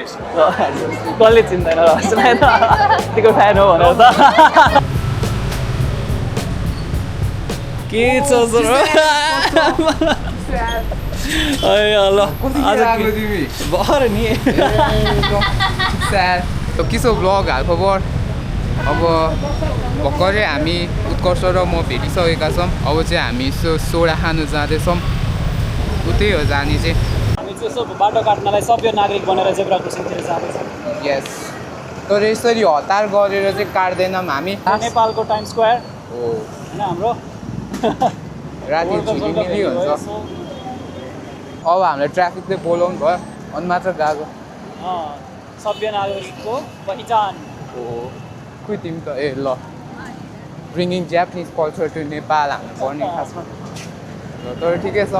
कसले चिन्दैन रसलाई त यतिको फ्यान हो भनेर त के छ सर ल आज भर नि के छ भ्लग हालखबर अब भर्खरै हामी उत्कर्ष र म भेटिसकेका छौँ अब चाहिँ हामी सोडा खानु जाँदैछौँ उतै हो जाने चाहिँ हामी चाहिँ यसो बाटो काट्नलाई सभ्य नागरिक बनेर जेब्रा क्रसिङतिर जाँदैछौँ यस तर यसरी हतार गरेर चाहिँ काट्दैनौँ हामी नेपालको टाइम स्क्वायर हो होइन हाम्रो राति झिलिमिली हुन्छ अब हामीलाई ट्राफिकले बोलाउनु भयो अनि मात्र गएको सभ्य नागरिकको पहिचान हो खोइ तिमी त ए ल bringing Japanese culture to Nepal हाम्रो पर्ने खासमा ल तर ठिकै छ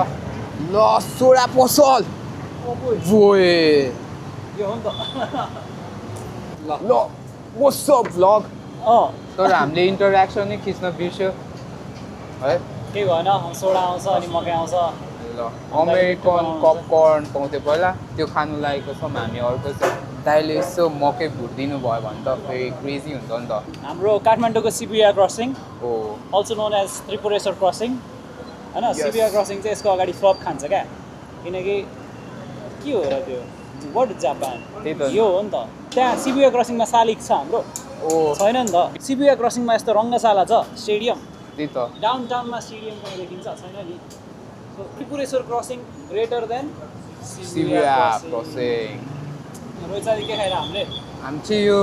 ल सोडा पसल भोए यो हो नि त ल वाट्सअप भ्लग अँ तर हामीले इन्टरेक्सन नै खिच्न बिर्स्यो है केही भएन सोडा आउँछ अनि मकै आउँछ ल अमेरिकन पपकर्न पाउँथ्यो पहिला त्यो खानु लागेको छौँ हामी अर्को चाहिँ दाइले यसो मकै भुटिदिनु भयो भने त फेरि क्रेजी हुन्छ नि त हाम्रो काठमाडौँको सिबिआर क्रसिङ हो अल्सो नोन एज त्रिपुरेश्वर क्रसिङ होइन सिबिआर क्रसिङ चाहिँ यसको अगाडि फ्लप खान्छ क्या किनकि के हो र त्यो वाट जापान त्यही त यो हो नि त त्यहाँ सिबिआर क्रसिङमा शालिग छ हाम्रो छैन नि त सिबिआर क्रसिङमा यस्तो रङ्गशाला छ स्टेडियम त्यही त डाउन टाउनमा स्टेडियम पनि देखिन्छ छैन नि Tripureshwar crossing greater than CBR crossing रोइचाली के खाएर हामीले हामी चाहिँ यो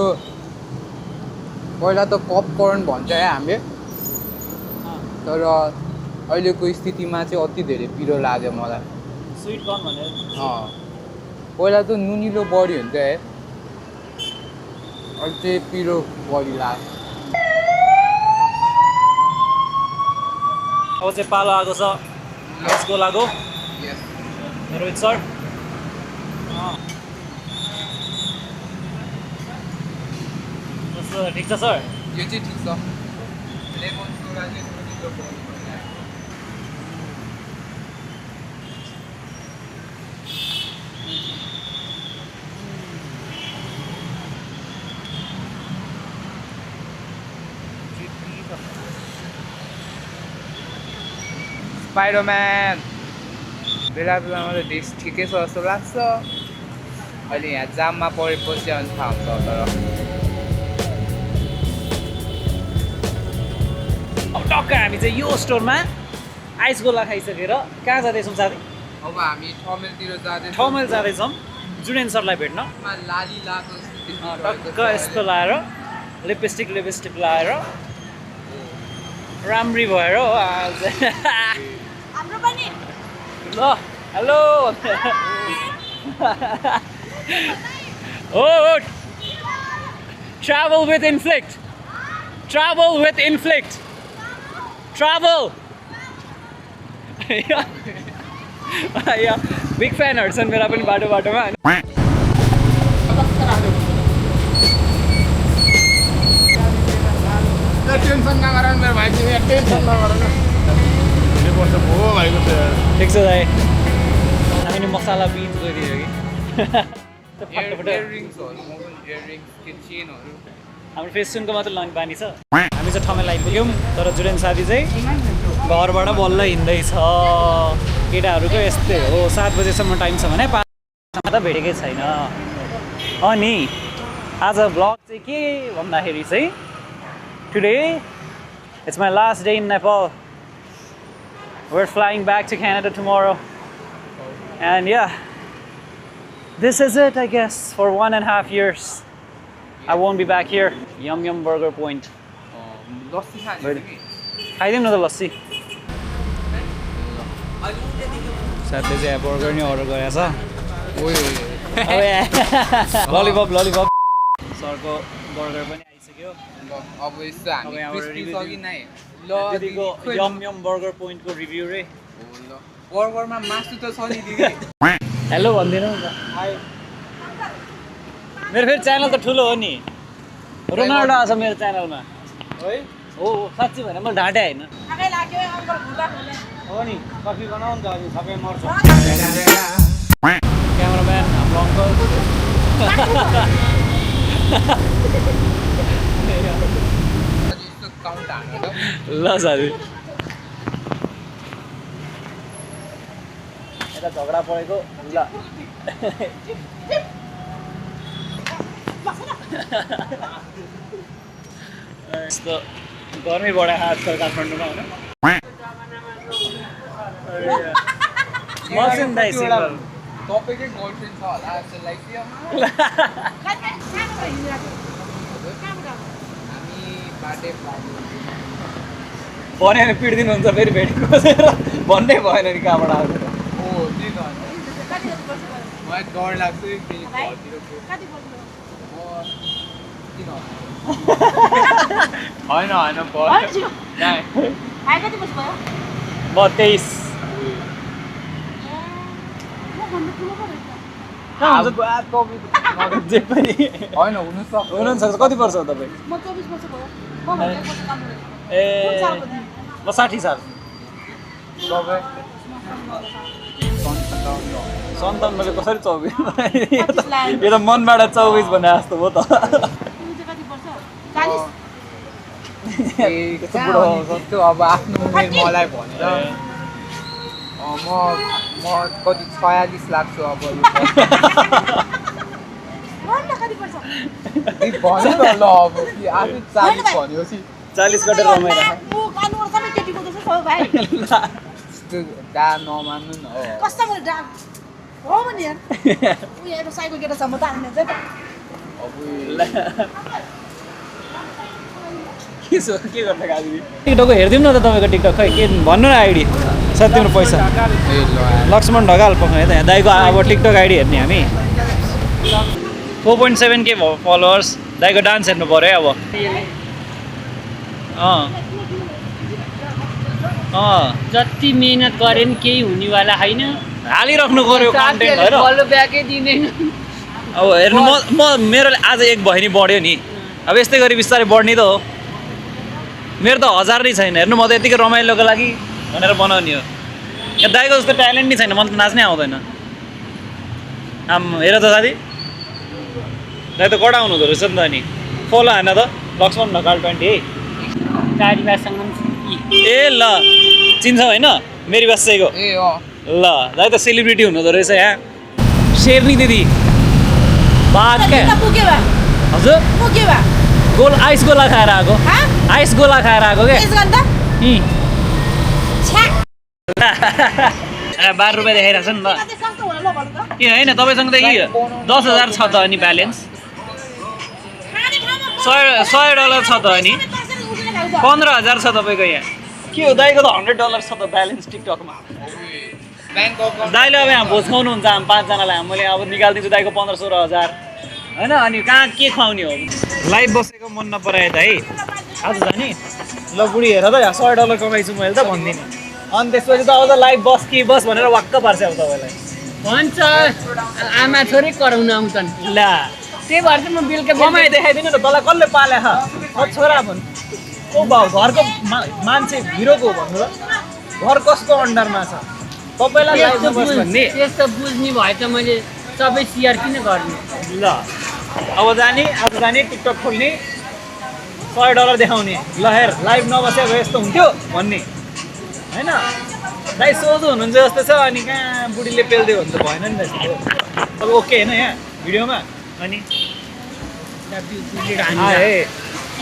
पहिला त पपकर्न भन्छ है हामीले तर अहिलेको स्थितिमा चाहिँ अति धेरै पिरो लाग्यो मलाई स्विट कर्न भनेर पहिला त नुनिलो बढी हुन्छ है अहिले चाहिँ पिरो बढी लाग्यो अब चाहिँ पालो आएको छ यसको लागो रोहित सर ठिक छ सर यो चाहिँ ठिक छ लेमन सोडा चाहिँ नुनिलो बढी स्पाइडरम्यान बेला बेलामा त डिस ठिकै छ जस्तो लाग्छ अहिले यहाँ जाममा परेपछि अनि थाहा हुन्छ तर अब टक्क हामी चाहिँ यो स्टोरमा आइस गोला खाइसकेर कहाँ जाँदैछौँ साथी अब हामी ठमेलतिर जाँदैछौँ ठमेल जाँदैछौँ जुडेन सरलाई भेट्न लाली लाको टक्क यस्तो लाएर लिपस्टिक लाएर राम्री भएर हो आज हाम्रो पनि ल हेलो हो travel with inflict travel big फ्यानहरू छन् मेरा पनि बाटोमा टेन्सन नगर मेरो भाइ टेन्सन नगर ठिक छ दाइ हामीले मसाला बिन्स गरिदियो कि हाम्रो फेसनको मात्र लाने बानी छ हामी चाहिँ ठाउँमा आइपुग्यौँ तर जुडेन साथी चाहिँ घरबाट बल्ल हिँड्दैछ केटाहरूको यस्तै हो 7 बजेसम्म टाइम छ भने 5 बजेसम्म त भेटेकै छैन अनि आज भ्लग चाहिँ के भन्दाखेरि चाहिँ today it's my last day in Nepal. We're flying back to Canada tomorrow. And yeah, this is it, I guess, for 1.5 years. I won't be back here. Yum Yum Burger Point. खाइदिउँ न त लस्सी साथीले चाहिँ burger नै order गरेको छ lollipop सरको burger पनि आइसक्यो अब यस्तो हामी क्रिस्पी सकी नै ल दिदीको यम यम बर्गर पोइन्टको रिभ्यू रे बर्गरमा मासु त छ नि दिदी हेलो भन्दिनौ नि त मेरो फेरि च्यानल त ठुलो हो नि रोनाल्डो आछ मेरो च्यानलमा है हो साँच्ची भने मैले ढाँटे होइन आगै लाग्यो अङ्कल भुला हो नि कफी बनाऊ नि त अनि सबै मर्छ क्यामेराम्यान हाम्रो अङ्कल काउन्ट हान्नु त ल साथी यता झगडा परेको ल यस्तो गर्मी बढायो आजकल काठमाडौँमा होइन तपाईँकै गर्लफ्रेन्ड छ होला जस्तो लाग्यो हामी बाटे भन्यो भने पिटिदिनुहुन्छ फेरि भेटेको खोजेर भन्नै भएन नि कहाँबाट आएको ओ त्यही त मलाई डर लाग्छ फेरि घरतिर होइन होइन म 23 जे पनि होइन हुनुसक्छ हुनुहुन्छ कति वर्ष हो तपाईँ ए म 60 साल सन्ताउन्नले कसरी 24 यो त मनबाट 24 भने जस्तो हो त कस्तो अब आफ्नो उमेर मलाई भनेर म कति 46 लाग्छु अब भन्नु त ल अब कि आफै 40 भनेपछि 40 गरेर रमाइरहेको डा नमान्नु न के गर्नु गाडी टिकटकको हेरिदिउँ न त तपाईँको टिकटक खै के भन्नु न आइडी सायद तिम्रो पैसा लक्ष्मण ढकाल पक्रायो त यहाँ दाइको अब टिकटक आइडी हेर्ने हामी 4.7K फलोवर्स दाइको डान्स हेर्नु पऱ्यो है अब जति मेहनत गरे पनि केही हुनेवाला होइन हालिराख्नु पऱ्यो कन्टेन्ट होइन फलो ब्याकै दिँदैन अब हेर्नु म मेरो आज एक भयो नि बढ्यो नि अब यस्तै गरी बिस्तारै बढ्ने त हो मेरो त 1000 नै छैन हेर्नु म त यतिकै रमाइलोको लागि भनेर बनाउने हो यहाँ दाइको जस्तो ट्यालेन्ट नै छैन मलाई त नाच्नै आउँदैन आम हेर त साथी दाइ त कडा आउनु हुँदो रहेछ नि त अनि फलो हान त लक्ष्मण ढकाल 20 गाडीबासँग ए ल चिन्छ होइन मेरी बस्सेको ए ल दाइ त सेलिब्रिटी हुनुहुँदो रहेछ यहाँ शेरनी दिदी बात क्या हजुर गोल आइस गोला खाएर आएको आइस गोला खाएर आएको क्या 12 रुपियाँ देखाइरहेको छ नि त ए होइन तपाईँसँग त कि 10,000 छ त अनि ब्यालेन्स $100 छ त अनि 15,000 छ तपाईँको यहाँ के हो दाइको त $100 छ त ब्यालेन्स टिकटकमा दाइले अब यहाँ भोज खुवाउनुहुन्छ हामी 5 जनालाई मैले अब निकालिदिन्छु दाइको 15-16,000 होइन अनि कहाँ के खुवाउने हो लाइभ बसेको मन नपरायो त है आज जाने ल बुढी हेर त $100 कमाइछु मैले त भनिदिने अनि त्यसपछि त अब त लाइभ बस कि बस भनेर वाक्क पार्छ अब तपाईँलाई भन्छ आमा छोरी कराउन आउँछन् ल त्यही भएर चाहिँ म बेलुका कमाइ देखाइदिनु न तँलाई कसले पाले छोरा भन् ओ बाउ घरको मान्छे हिरोको भन्नु ल घर कसको अन्डरमा छ तपाईँलाई लाइभ बस भन्ने त्यस्तो बुझ्ने भए त मैले सबै सेयर किन गर्ने ल अब जाने आज जाने टिकटक खोल्ने $100 देखाउने ल हेर लाइभ नबसे अब यस्तो हुन्थ्यो भन्ने होइन दाइ सोझो हुनुहुन्छ जस्तो छ अनि कहाँ बुढीले पेल्दियो भने त भएन नि त अब ओके होइन यहाँ भिडियोमा अनि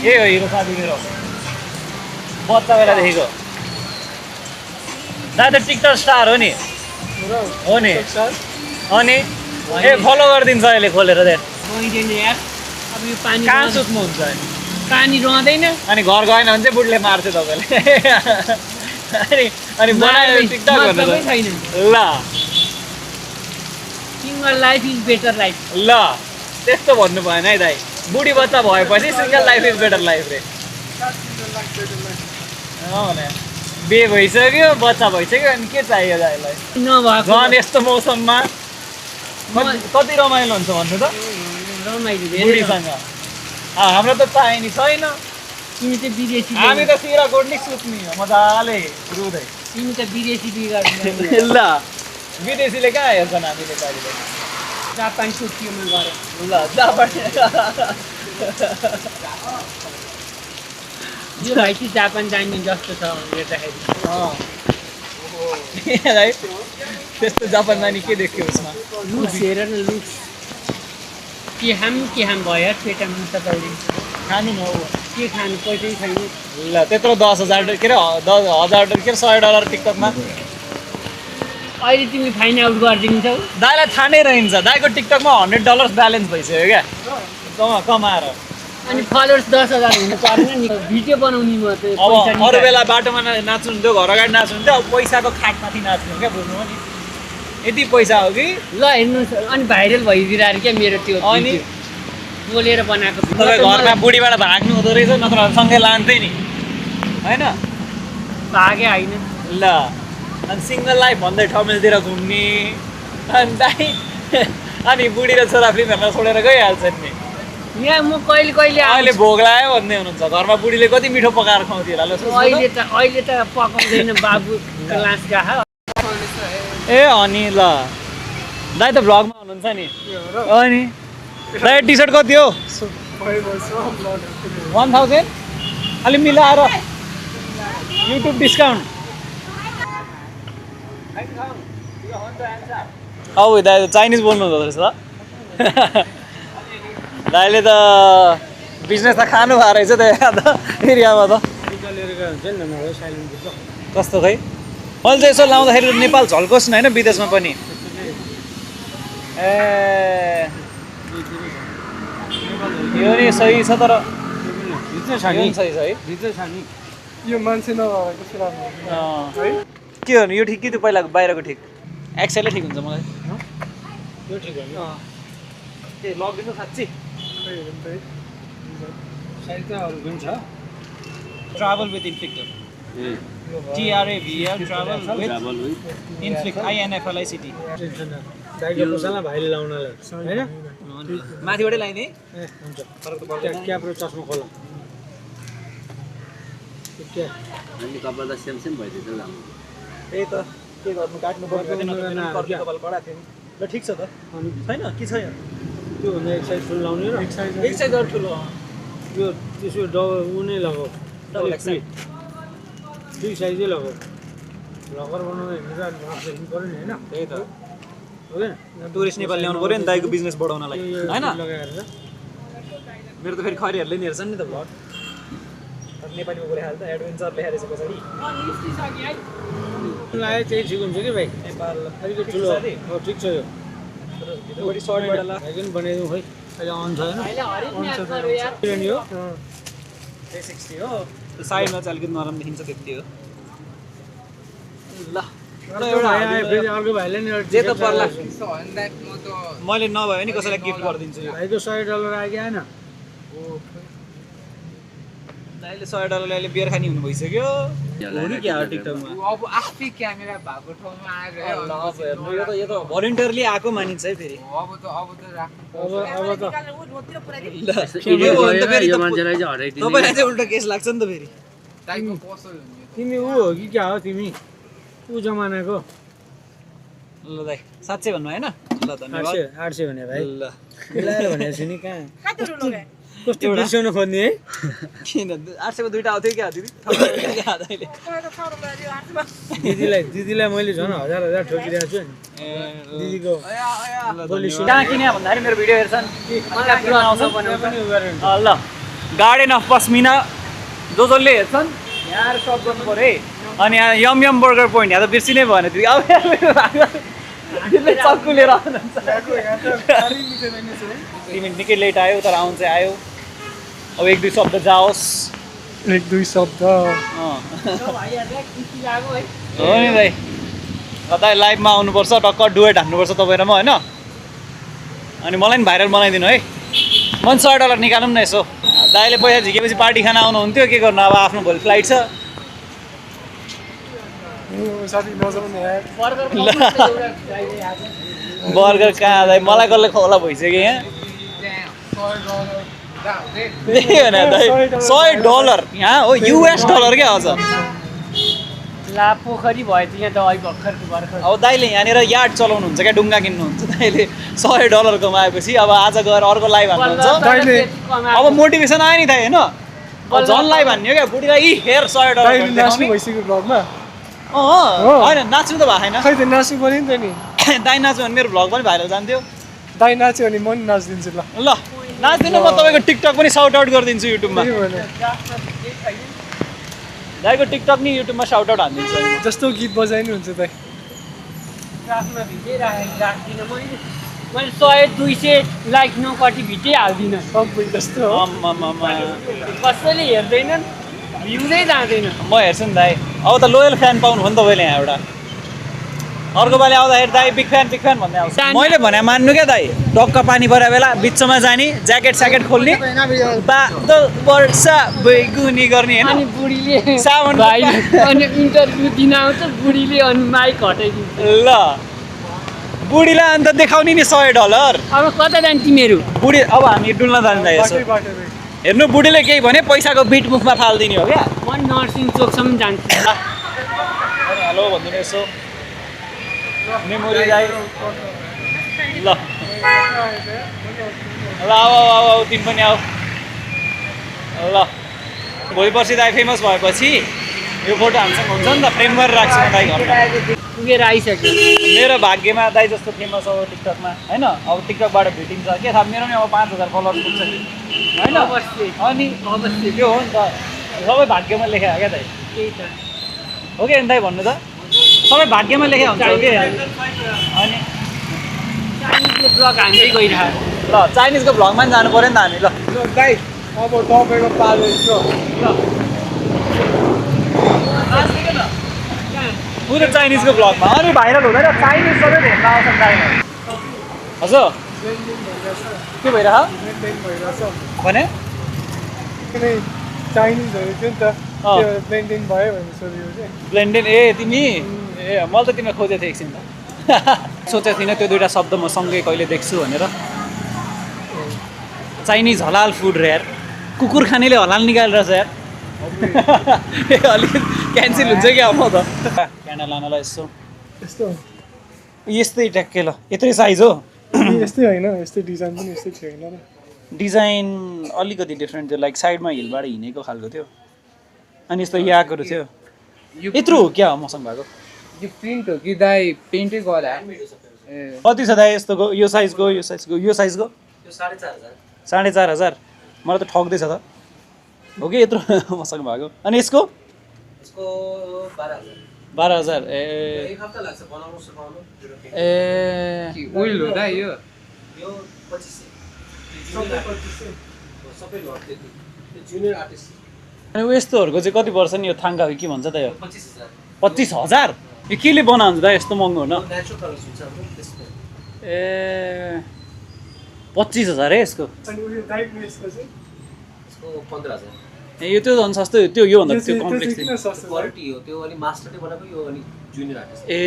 ए हो हिरो साथी मेरो बच्चा बेला देखेको दाइ त टिकटक स्टार हो नि अनि ए फलो गरिदिन्छ अहिले खोलेर दे गइँदैन यार अब यो पानी कहाँ सुत्नुहुन्छ पानी रहँदैन अनि घर गएन भने चाहिँ बुढले मार्छ तपाईँले अनि बनायो टिकटक मतलब छैन ल single life is better life ल त्यस्तो भन्नु भएन है दाइ बुढी बच्चा भएपछि single life is better life रे भने बे भइसक्यो बच्चा भइसक्यो अनि के चाहियो दाइलाई नभएको झन् यस्तो मौसममा कति रमाइलो हुन्छ भन्नु त रमाइलो धेरै बुढीसँग हाम्रो त चाहिने छैन तिमी चाहिँ विदेशी हामी त सिरा गोड्ने सुत्ने हो मजाले रुँदै तिमी त विदेशी बिगार्नु ल विदेशीले कहाँ हेर्छन् हामी नेपालीले जापान टोकियोमा गरे ल जापान यो भाइ चाहिँ जापान जाने जस्तो छ हेर्दाखेरि है त्यस्तो जापान जाने के देख्यो उसमा लुक्स हेर न लुक्स के हाम भयो पेटामा तपाईँले खानु न के खानु पैसै छैन ल त्यत्रो 10,000 के अरे $1,000 के $100 टिकटकमा अहिले तिमी फाइन आउट गरिदिन्छौ दाइलाई थाहा नै रहन्छ दाइको टिकटकमा $100 ब्यालेन्स भइसक्यो क्या कमाएर अनि फलोवर्स 10,000 हुनु पर्ने नि भिडियो बनाउने म चाहिँ अब पैसा अरू निकाल्छु। बेला बाटोमा नाच्नुहुन्थ्यो घर अगाडि नाच्नुहुन्थ्यो अब पैसाको खाटमाथि नाच्नु क्या बुझ्नु हो नि यति पैसा हो कि ल हेर्नुहोस् अनि भाइरल भइदिरहेको क्या मेरो त्यो अनि? भिडियो। बोलेर बनाएको तपाईँ घरमा बुढीबाट भाग्नु हुँदो रहेछ नत्र सँगै लान्थेँ नि होइन भागे होइन ल अनि सिङ्गल लाइफ भन्दै ठमेलतिर घुम्ने अनि दाइ अनि बुढी र छोरा फिल्म हेर्न छोडेर गइहाल्छन् नि यहाँ म कहिले कहिले अहिले भोग लाग्यो भन्ने हुनुहुन्छ घरमा बुढीले कति मिठो पकाएर खुवाउँथ्यो होला ल सोच्नु त। अहिले त पकाउँदैन बाबु क्लास गएको ए अनि ल दाइ त भ्लगमा हुनुहुन्छ नि अनि दाइ टी सर्ट कति हो 1000 अलि मिलाएर युट्युब डिस्काउन्ट औ दाइ चाइनिज बोल्नु हुँदो रहेछ त दाइले त बिजनेस त खानु भएको रहेछ त एरियामा त कस्तो खै मैले चाहिँ यसो लाउँदाखेरि नेपाल झल्कोस् न होइन विदेशमा पनि ए यो नि सही छ तर यो नि सही छ है यो मान्छे नभएर कस्तो राम्रो के हो यो ठिक कि त्यो पहिलाको बाहिरको ठिक एक्सएलै ठिक हुन्छ मलाई यो ठिक होइन के लगिदिनु साँच्ची साइज त अरू पनि छ travel with inflicter TRAVL travel with inflict INFLICT दाइको पुसाला भाइले लाउनलाई होइन माथिबाटै लगाइदिए ए हुन्छ क्याप्रो चस्मा खोला त्यही त के गर्नु काट्नु पर्यो कपाल कडा थियो ल ठिक छ त छैन के छ यहाँ त्यो भन्दा एक साइज ठुलो लाउने र एक साइज अरू ठुलो यो त्यसो डबल ऊ नै लगाऊ डबल एक्सएल दुई साइजै लगाऊ लगर बनाउनु हिँड्नु त हिँड्नु पऱ्यो नि होइन त्यही त हो क्या टुरिस्ट नेपाल ल्याउनु पऱ्यो नि दाइको बिजनेस बढाउनलाई होइन लगाएर मेरो त फेरि खरीहरूले नि हेर्छन् नि त भ्लग नेपालीमा बोलिहाल्छ त एडभेन्चर लेखेर चाहिँ पछाडि लगाए चाहिँ ठिक हुन्छ कि भाइ नेपाल अलिकति ठुलो हो ठिक छ यो बढी सर्टबाट ला भाइ पनि बनाइदिउँ खै अहिले अन छ होइन नि हो 360 हो त्यो साइडमा चाहिँ अलिकति नरम देखिन्छ त्यति हो ल फेरि अर्को भाइले नि जे त पर्ला मैले नभए नि कसैलाई गिफ्ट गरिदिन्छु यो भाइको $100 आयो आएन दाइले $100 अहिले बियर खानी हुनु भइसक्यो हो नि क्या टिकटकमा अब आफै क्यामेरा भएको ठाउँमा आएर यो त भलिन्टियरली आएको मानिन्छ है फेरि अब त राख्नु अब त तपाईँलाई चाहिँ उल्टा केस लाग्छ नि त फेरि दाइको पसल हुने तिमी ऊ हो कि क्या हो तिमी ऊ जमानाको ल दाइ साँच्चै भन्नु होइन ल धन्यवाद 800 भने भाइ ल मिलाएर भनेको छु नि कहाँ कति रुलो गए कस्तो बिर्साउनु खोज्ने है किन 800 को दुईटा आउँथ्यो क्या दिदी अहिले तपाईँको 100 रुपियाँ दियो हातमा दिदीलाई मैले झन् 1000 ठोकिरहेको छु नि दिदीको बोली सुन कहाँ किने भन्दाखेरि मेरो भिडियो हेर्छन् मलाई पुरा आउँछ पनि उ गरेर ल गार्डन अफ पस्मिना जसले हेर्छन् यहाँ सप गर्नु पऱ्यो है अनि यहाँ यम यम बर्गर पोइन्ट यहाँ त बिर्सिनै भएन दिदी अब चक्कु लिएर आउनुहुन्छ तिमी निकै लेट आयो तर आउनु चाहिँ आयो अब एक दुई शब्द जाओस् एक दुई शब्द हो नि दाइ दाइ लाइभमा आउनुपर्छ टक्क डुएट हान्नुपर्छ तपाईँ र म होइन अनि मलाई पनि भाइरल बनाइदिनु है म $100 निकालौँ न यसो दाइले पैसा झिकेपछि पार्टी खाना आउनुहुन्थ्यो के गर्नु अब आफ्नो भोलि फ्लाइट छ बर्गर कहाँ दाइ मलाई कसले खोला भइसक्यो यहाँ त्यही हो नि दाइ $100 यहाँ हो US डलर क्या अझ ला पोखरी भयो त यहाँ त अहिले भर्खर अब दाइले यहाँनिर यार्ड चलाउनुहुन्छ क्या डुङ्गा किन्नुहुन्छ दाइले $100 कमाएपछि अब आज गएर अर्को लाइभ हान्नुहुन्छ अब मोटिभेसन आयो नि दाइ होइन अब झन् लाइभ हान्ने हो क्या बुढीलाई यी हेर $100 नाच्नु भइसक्यो भ्लगमा होइन नाच्नु त भएको छैन खै त नाच्नु पऱ्यो नि त नि दाइ नाच्यो भने मेरो भ्लग पनि भाइरल जान्थ्यो दाइ नाच्यो भने म नि नाचिदिन्छु ल ल नाच्दिनु म तपाईँको टिकटक पनि साउट आउट गरिदिन्छु युट्युबमा त्यही भने दाइको टिकटक नि युट्युबमा साउट आउट हानिदिन्छु जस्तो गीत बजाइ नि हुन्छ दाइ आफ्ना भिडियो राख्दिनँ मैले 100-200 लाइक नकटी भिडियो हाल्दिनँ सबै जस्तो हो कसैले हेर्दैनन् भ्युजै जाँदैन म हेर्छु नि दाइ अब त लोयल फ्यान पाउनु हो नि तपाईँले यहाँ एउटा अर्को पालि आउँदाखेरि दाइ बिग फ्यान भन्दै आउँछ मैले भने मान्नु क्या दाइ टक्क पानी परेको बेला बिचमा जाने ज्याकेट स्याकेट खोल्ने बादल वर्षा बैगुनी गर्ने अनि होइन बुढीले साउन्ड भाइ अनि इन्टरभ्यू दिन आउँछ बुढीले अनि माइक हटाइदिन्छ ल बुढीलाई अन्त देखाउने नि $100 अब कता जाने तिमीहरू बुढी अब हामी डुल्न जान्छ यसो हेर्नु बुढीले केही भने पैसाको बिट मुखमा फालिदिने हो क्या म नर्सिङ चोकसम्म जान्छु हेलो भनिदिनु यसो मेमोरी दाइ ल ल आऊ तिमी पनि आऊ ल भोलि पर्सि दाइ फेमस भएपछि यो फोटो हामीसँग हुन्छ नि त फ्रेम गरेर राख्छु म दाइ घरमा पुगेर आइसक्यो मेरो भाग्यमा दाइ जस्तो फेमस हो टिकटकमा होइन अब टिकटकबाट भेटिन्छ के थाहा मेरो पनि अब 5000 फलोअर्स पुग्छ कि होइन अवश्य अनि अवश्य त्यो हो नि त सबै भाग्यमा लेखेको क्या दाइ त्यही त हो कि दाइ भन्नु त सबै भाग्यमा लेखेको हुन्छ हो कि अनि चाइनिजको ब्लग हान्दै गइरहेको ल चाइनिजको भ्लगमा पनि जानु पऱ्यो नि त हामी ल दाइ अब तपाईँको पालो पुरो चाइनिजको भ्लगमा अनि भाइरल हुँदैन चाइनिज सबै हेर्न आउँछन् दाइमा हजुर के भइरह भने चाइनिजहरू थियो नि त त्यो ब्लेन्डिङ भयो भने सोध्यो चाहिँ ब्लेन्डेन ए तिमी ए मैले त तिमीलाई खोजेको थिएँ एकछिन त सोचेको थिइनँ त्यो दुइटा शब्द म सँगै कहिले देख्छु भनेर चाइनिज हलाल फुड रे यार कुकुर खानेले हलाल निकालेर छ यार ए अलिकति क्यान्सल हुन्छ कि अब त क्यान्डल लानलाई यसो यस्तो यस्तै ट्याक्कै ल यत्रै साइज हो यस्तै होइन यस्तै डिजाइन पनि यस्तै थियो होइन र डिजाइन अलिकति डिफ्रेन्ट थियो लाइक साइडमा हिलबाट हिँडेको खालको थियो अनि यस्तो याकहरू थियो यत्रो हो क्या मसँग भएको यो प्रिन्ट हो कि दाइ पेन्टै गरा ए कति छ दाइ यस्तोको यो साइजको यो साइजको यो साइजको 4500 मलाई त ठग्दैछ त हो कि यत्रो मसँग भएको अनि यसको 12000 ए ए ओइल हो दाइ यो अनि यस्तोहरूको चाहिँ कति पर्छ नि यो थाङ्का के भन्छ त यो 25000 यो केले बनाउँछ त यस्तो महँगो हुन ए 25000 है यसको अनि उयो दाइको यसको चाहिँ ए यो त्यो झन् सस्तो त्यो योभन्दा त्यो कम्प्लेक्स किन सस्तो ए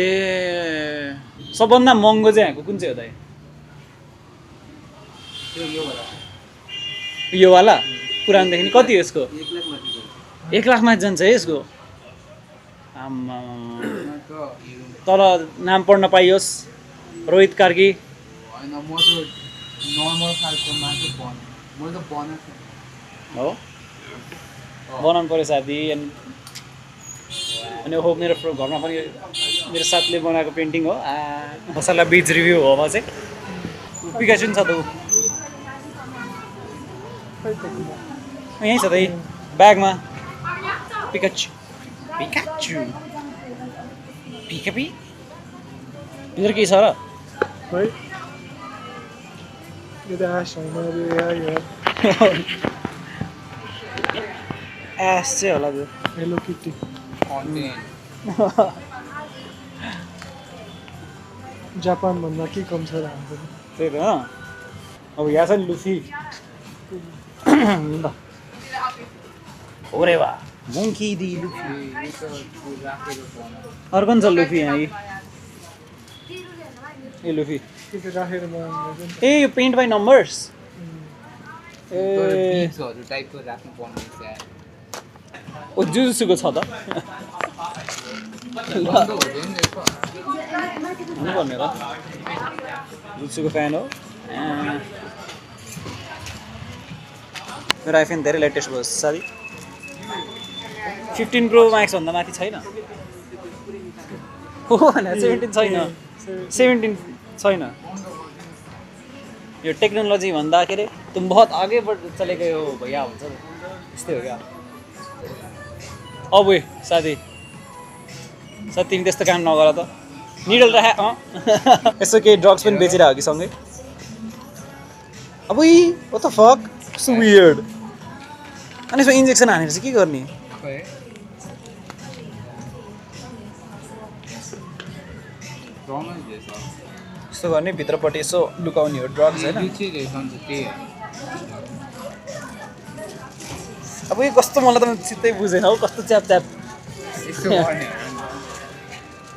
सबभन्दा महँगो चाहिँ यहाँको कुन चाहिँ हो दाइ यो वाला पुरानोदेखि नि कति हो यसको 1 लाख माथि जान्छ है यसको आम्मा तल नाम पढ्न पाइयोस् रोहित कार्की होइन म त नर्मल खालको मासु मैले त बनाएको हो बनाउनु पऱ्यो साथी अनि हो मेरो घरमा पनि मेरो साथीले बनाएको पेन्टिङ हो मसला बिच रिभ्यू हो अब चाहिँ पिकाचु नि छ त ऊ यहीँ छ त ब्यागमा पिकाचु पिकाचु पिकापी भित्र के छ र है यो त आश होइन यो एस चाहिँ होला त्यो हेलो किटी जापानभन्दा के कम छ र हाम्रो त्यही त अब यहाँ छ नि लुफी ओरे वा मुङ्की दि लुफी अर्को नि छ लुफी यहाँ ए लुफी त्यो राखेर बनाउनु ए यो पेन्ट बाई नम्बर्स ए बिचहरू टाइपको राख्नु पर्ने ओ जुजुसुको छ त बन्द हुँदैन रहेछ हुनुपर्ने र जुत्सुको फ्यान हो मेरो आइफोन धेरै लेटेस्ट भयो साथी 15 प्रो म्याक्स भन्दा माथि छैन हो भने 17 छैन 17 छैन यो टेक्नोलोजी भन्दा के अरे तुम बहुत आगे बढ़ चले गए हो भैया हुन्छ त्यस्तै हो क्या अब साथी तिमी त्यस्तो काम नगर त निडल राख यसो केही ड्रग्स पनि बेचिरहेको कि सँगै अब what the fuck so weird अनि यसो इन्जेक्सन हानेर चाहिँ के गर्ने यस्तो गर्ने भित्रपट्टि यसो लुकाउने हो ड्रग्स होइन अब यो कस्तो मलाई त चित्तै बुझेन हौ कस्तो च्याप च्याप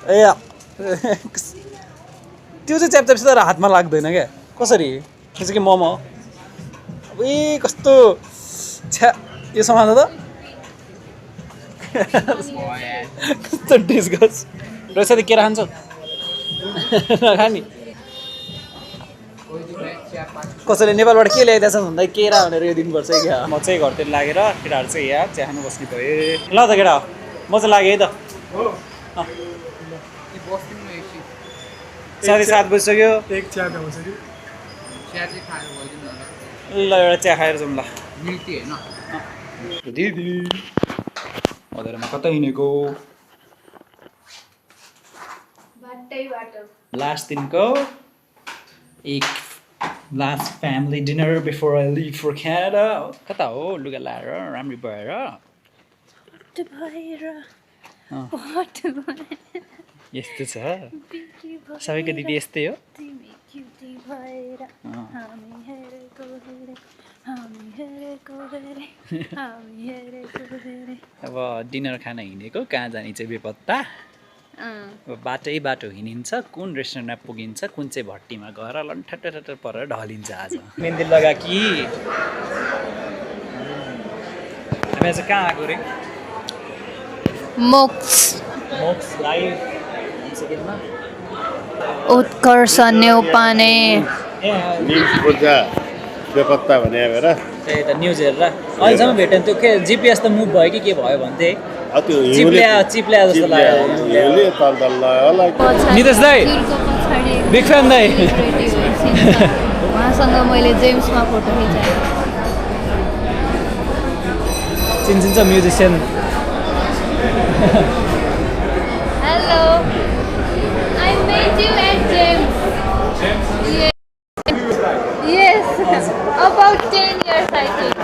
ए त्यो चाहिँ च्याप च्याप तर हातमा लाग्दैन क्या कसरी त्यो चाहिँ के मोमो अब कस्तो छ्या यो समाज त कस्तो डिस्गस रहेछ त केरा खान्छौ खाने कसैले नेपालबाट के ल्याइदिएछ भन्दा केरा भनेर यो दिनुपर्छ क्या म चाहिँ घरतिर लागेर केटाहरू चाहिँ यहाँ चिया खानु बस्ने भए ल त केटा म चाहिँ लागेँ है त साढे 7 बजिसक्यो एक चिया आउँछ कि ल एउटा चिया खाएर जाउँ ल मिल्टी होइन दिदी म कतै हिँडेको लास्ट दिनको एक last family dinner before I leave for Canada कता हो लुगा लाएर राम्री भएर यस्तो छ सबैको दिदी यस्तै हो अब डिनर खान हिँडेको कहाँ जाने चाहिँ बेपत्ता अब बाटो हिँडिन्छ कुन रेस्टुरेन्टमा पुगिन्छ कुन चाहिँ भट्टीमा गएर लन्ठट्ट परेर ढलिन्छ आज मेहन्दी लगा कि हामी आज कहाँ आएको रे मोक्स लाइभ उत्कर्ष न्यौपाने बेपत्ता भने हेर त्यही त न्युज हेरेर अहिलेसम्म भेटेन त्यो के जिपिएस त मुभ भयो कि के भयो भन्थे चिप्ल्या जस्तो लाग्यो नितेश दाई बिग फ्यान दाई उहाँसँग मैले जेम्समा फोटो खिचाएँ चिन्छ musician hello I met you at James. Yes, about 10 years I think.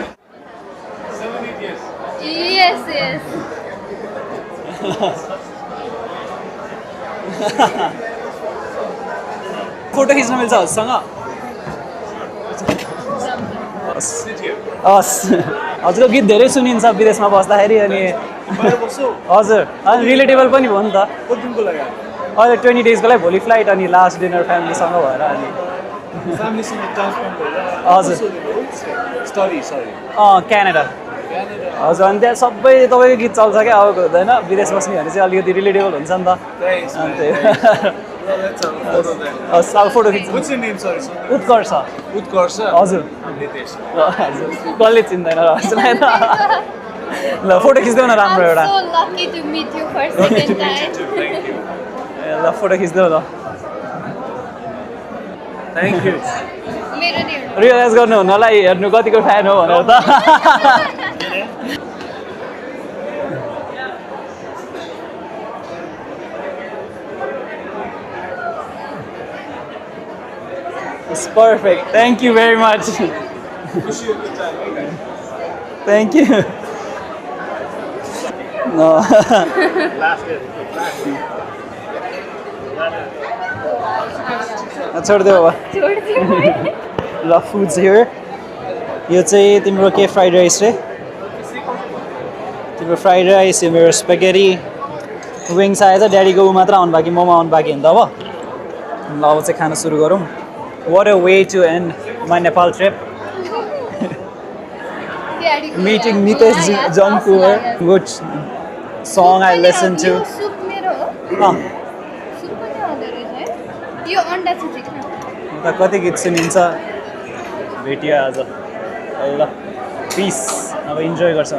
7-8 years. Yes. Photo खिच्न मिल्छ हजुरसँग हस् हजुरको गीत धेरै सुनिन्छ विदेशमा बस्दाखेरि अनि हजुर अनि रिलेटेबल पनि भयो नि त अहिले 20 डेजको लागि भोलि फ्लाइट अनि लास्ट डिनर फ्यामिलीसँग भएर अनि हजुर क्यानाडा हजुर अनि त्यहाँ सबै तपाईँको गीत चल्छ क्या अब हुँदैन विदेश बस्ने भने चाहिँ अलिकति रिलेटेबल हुन्छ नि त हस् अब फोटो खिच्नु उत्कर्ष हजुर कसले चिन्दैन र ल फोटो खिच्देऊ न राम्रो एउटा I'm so lucky to meet you for second time. ल फोटो खिच्देऊ ल मेरो नि रियलाइज गर्नु हुनलाई हेर्नु कतिको फ्यान हो भनेर त It's perfect. Thank you very much. Wish you a good time. Thank you. No. छोडिदेऊ अब ल फुड्स हियर यो चाहिँ तिम्रो के फ्राइड राइस रे तिम्रो फ्राइड राइस यो मेरो स्पेगेटी विङ्स आएछ ड्याडीको ऊ मात्र आउनु बाँकी मोमो आउनु बाँकी हो नि त अब ल अब चाहिँ खान सुरु गरौँ What a way to end my Nepal trip. Meeting Nitesh Jonkur, which song I listen to. यो सुप मेरो हो अँ सुप पनि हुँदो रहेछ है यो अन्डा छुट्टी खाऊ त कति गीत सुनिन्छ भेटियो आज ल पिस अब इन्जोय गर्छौँ